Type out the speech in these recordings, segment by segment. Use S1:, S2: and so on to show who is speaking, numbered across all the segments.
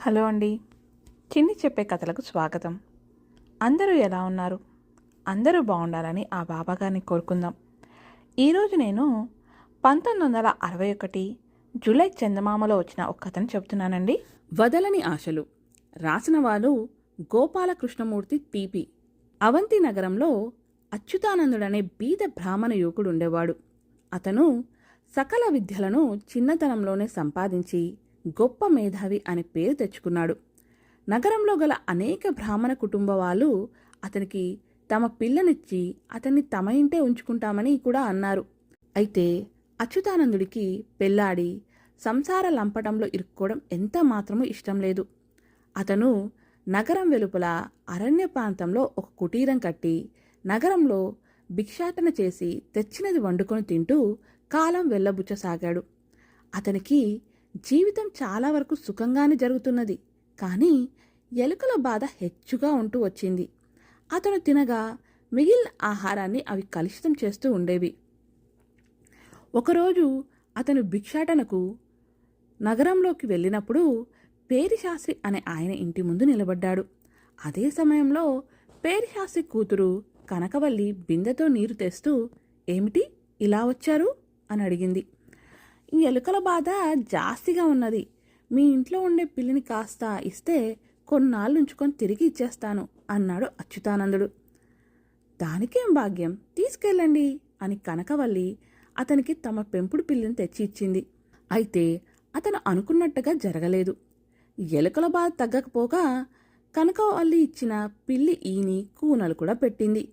S1: Hello అండి. చిన్ని చెప్పే కథలకు స్వాగతం. అందరూ ఎలా ఉన్నారు? అందరూ బాగుండాలని ఆ బాబాగారిని కోరుకుందాం. ఈరోజు నేను 1961 జూలై చందమామలో వచ్చిన ఒక కథను చెబుతున్నానండి.
S2: వదలని ఆశలు. రాసిన వాళ్ళు గోపాలకృష్ణమూర్తి టీపీ. అవంతి నగరంలో అచ్యుతానందుడనే బీద బ్రాహ్మణ యువకుడు ఉండేవాడు. అతను సకల విద్యలను చిన్నతనంలోనే సంపాదించి గొప్ప మేధావి అనే పేరు తెచ్చుకున్నాడు. నగరంలో గల అనేక బ్రాహ్మణ కుటుంబ వాళ్ళు అతనికి తమ పిల్లనిచ్చి అతన్ని తమ ఇంటే ఉంచుకుంటామని కూడా అన్నారు. అయితే అచ్యుతానందుడికి పెళ్లాడి సంసార లంపటంలో ఇరుక్కోవడం ఎంత మాత్రమూ ఇష్టం లేదు. అతను నగరం వెలుపల అరణ్య ప్రాంతంలో ఒక కుటీరం కట్టి నగరంలో భిక్షాటన చేసి తెచ్చినది వండుకొని తింటూ కాలం వెళ్ళబుచ్చసాగాడు. అతనికి జీవితం చాలా వరకు సుఖంగానే జరుగుతున్నది. కానీ ఎలుకల బాధ హెచ్చుగా ఉంటూ వచ్చింది. అతను తినగా మిగిలిన ఆహారాన్ని అవి కలుషితం చేస్తూ ఉండేవి. ఒకరోజు అతను భిక్షాటనకు నగరంలోకి వెళ్ళినప్పుడు పేరిశాస్త్రి అనే ఆయన ఇంటి ముందు నిలబడ్డాడు. అదే సమయంలో పేరిశాస్త్రి కూతురు కనకవల్లి బిందెతో నీరు తెస్తూ, "ఏమిటి ఇలా వచ్చారు?" అని అడిగింది. "ఈ ఎలుకల బాధ జాస్తిగా ఉన్నది. మీ ఇంట్లో ఉండే పిల్లిని కాస్త ఇస్తే కొన్నాళ్ళు ఉంచుకొని తిరిగి ఇచ్చేస్తాను" అన్నాడు అచ్యుతానందుడు. "దానికేం భాగ్యం, తీసుకెళ్ళండి" అని కనకవల్లి అతనికి తమ పెంపుడు పిల్లిని తెచ్చి ఇచ్చింది. అయితే అతను అనుకున్నట్టుగా జరగలేదు. ఎలుకల బాధ తగ్గకపోగా కనకవల్లి ఇచ్చిన పిల్లి ఈని కూనలు కూడా పెట్టింది.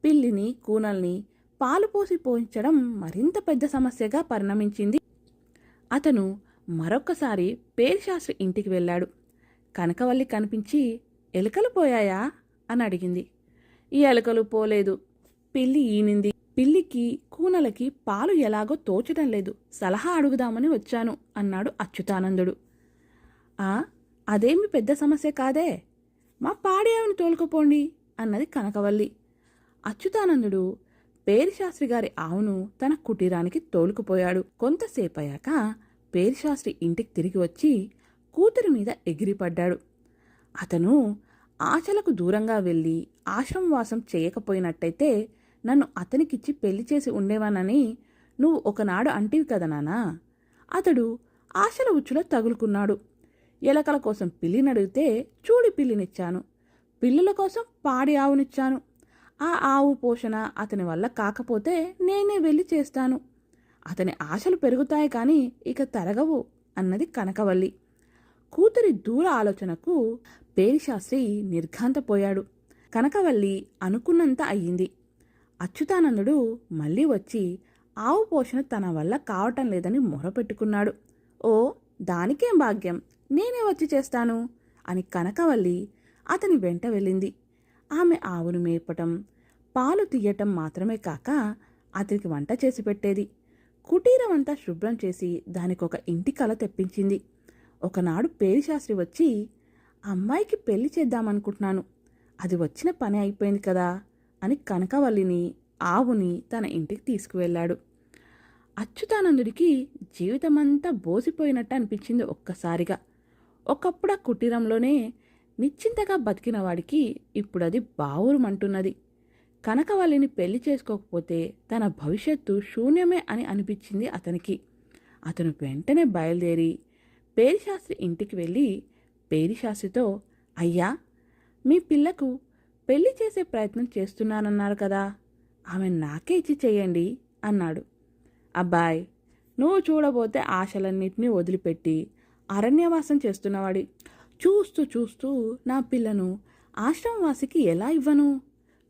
S2: పిల్లిని కూనల్ని పాలు పోసి పోయించడం మరింత పెద్ద సమస్యగా పరిణమించింది. అతను మరొక్కసారి పేరిశాస్త్రి ఇంటికి వెళ్ళాడు. కనకవల్లి కనిపించి, "ఎలుకలు పోయాయా?" అని అడిగింది. "ఈ ఎలుకలు పోలేదు, పిల్లి ఈనింది. పిల్లికి కూనలకి పాలు ఎలాగో తోచడం లేదు, సలహా అడుగుదామని వచ్చాను" అన్నాడు అచ్యుతానందుడు. అదేమి పెద్ద సమస్య కాదే, మా పాడేవని తోలుకుపోండి" అన్నది కనకవల్లి. అచ్యుతానందుడు పేరిశాస్త్రి గారి ఆవును తన కుటీరానికి తోలుకుపోయాడు. కొంతసేపయ్యాక పేరిశాస్త్రి ఇంటికి తిరిగి వచ్చి కూతురి మీద ఎగిరిపడ్డాడు. అతను ఆశలకు దూరంగా వెళ్ళి ఆశ్రమవాసం చేయకపోయినట్టయితే నన్ను అతనికిచ్చి పెళ్లి చేసి ఉండేవానని నువ్వు ఒకనాడు అంటివి కదా నాన్నా. అతడు ఆశల ఉచ్చులో తగులుకున్నాడు. ఎలకల కోసం పిల్లినడిగితే చూడి పిల్లినిచ్చాను, పిల్లుల కోసం పాడి ఆవునిచ్చాను. ఆ ఆవు పోషణ అతని వల్ల కాకపోతే నేనే వెళ్ళి చేస్తాను. అతని ఆశలు పెరుగుతాయి కానీ ఇక తరగవు అన్నది కనకవల్లి. కూతురి దూర ఆలోచనకు పేరిశాస్త్రి నిర్ఘాంతపోయాడు. కనకవల్లి అనుకున్నంత అయ్యింది. అచ్యుతానందుడు మళ్ళీ వచ్చి ఆవు పోషణ తన వల్ల కావటం లేదని మొరపెట్టుకున్నాడు. "ఓ, దానికేం భాగ్యం, నేనే వచ్చి చేస్తాను" అని కనకవల్లి అతని వెంట వెళ్ళింది. ఆమె ఆవును మేపటం, పాలు తీయటం మాత్రమే కాక అతనికి వంట చేసి పెట్టేది. కుటీరం అంతా శుభ్రం చేసి దానికొక ఇంటి కల తెప్పించింది. ఒకనాడు పేరిశాస్త్రి వచ్చి, "అమ్మాయికి పెళ్లి చేద్దామనుకుంటున్నాను, అది వచ్చిన పని అయిపోయింది కదా" అని కనకవల్లిని ఆవుని తన ఇంటికి తీసుకువెళ్ళాడు. అచ్యుతానందుడికి జీవితమంతా బోసిపోయినట్టు అనిపించింది ఒక్కసారిగా. ఒకప్పుడు ఆ కుటీరంలోనే నిశ్చింతగా బతికిన వాడికి ఇప్పుడది బావురుమంటున్నది. కనకవల్లిని పెళ్లి చేసుకోకపోతే తన భవిష్యత్తు శూన్యమే అని అనిపించింది అతనికి. అతను వెంటనే బయలుదేరి పేరిశాస్త్రి ఇంటికి వెళ్ళి పేరిశాస్త్రితో, "అయ్యా, మీ పిల్లకు పెళ్లి చేసే ప్రయత్నం చేస్తున్నానన్నారు కదా, ఆమె నాకే ఇచ్చి చెయ్యండి" అన్నాడు. "అబ్బాయ్, నువ్వు చూడబోతే ఆశలన్నింటినీ వదిలిపెట్టి అరణ్యవాసం చేస్తున్నవాడి. చూస్తూ చూస్తూ నా పిల్లను ఆశ్రమవాసికి ఎలా ఇవ్వను?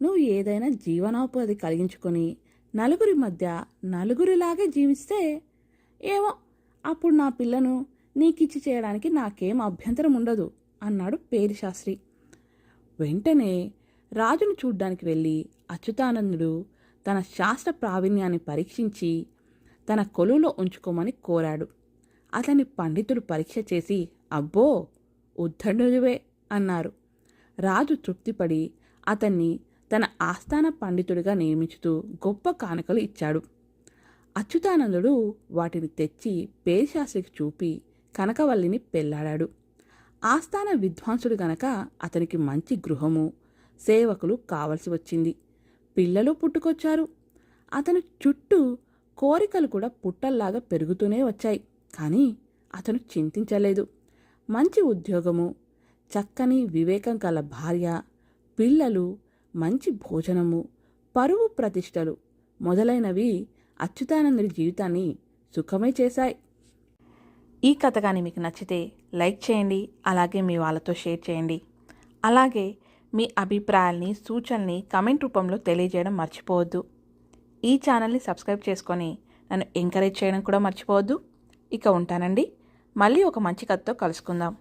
S2: నువ్వు ఏదైనా జీవనోపాధి కలిగించుకొని నలుగురి మధ్య నలుగురిలాగే జీవిస్తే ఏమో, అప్పుడు నా పిల్లను నీకిచ్చి చేయడానికి నాకేం అభ్యంతరం ఉండదు" అన్నాడు పేరిశాస్త్రి. వెంటనే రాజును చూడ్డానికి వెళ్ళి అచ్యుతానందుడు తన శాస్త్ర ప్రావీణ్యాన్ని పరీక్షించి తన కొలువులో ఉంచుకోమని కోరాడు. అతని పండితులు పరీక్ష చేసి, "అబ్బో, ఉద్ధరుడివే" అన్నారు. రాజు తృప్తిపడి అతన్ని తన ఆస్థాన పండితుడిగా నియమించుతూ గొప్ప కానుకలు ఇచ్చాడు. అచ్యుతానందుడు వాటిని తెచ్చి పేరిశాస్త్రికి చూపి కనకవల్లిని పెళ్లాడాడు. ఆస్థాన విద్వాంసుడు గనక అతనికి మంచి గృహము సేవకులు కావలసి వచ్చింది. పిల్లలు పుట్టుకొచ్చారు. అతను చుట్టూ కోరికలు కూడా పుట్టల్లాగా పెరుగుతూనే వచ్చాయి. కానీ అతను చింతించలేదు. మంచి ఉద్యోగము, చక్కని వివేకం గల భార్య, పిల్లలు, మంచి భోజనము, పరువు ప్రతిష్టలు మొదలైనవి అచ్యుతానందుడి జీవితాన్ని సుఖమై చేశాయి.
S1: ఈ కథ కానీ మీకు నచ్చితే లైక్ చేయండి, అలాగే మీ వాళ్ళతో షేర్ చేయండి. అలాగే మీ అభిప్రాయాల్ని, సూచనల్ని కమెంట్ రూపంలో తెలియజేయడం మర్చిపోవద్దు. ఈ ఛానల్ని సబ్స్క్రైబ్ చేసుకొని నన్ను ఎంకరేజ్ చేయడం కూడా మర్చిపోవద్దు. ఇక ఉంటానండి. మళ్ళీ ఒక మంచి కథతో కలుసుకుందాం.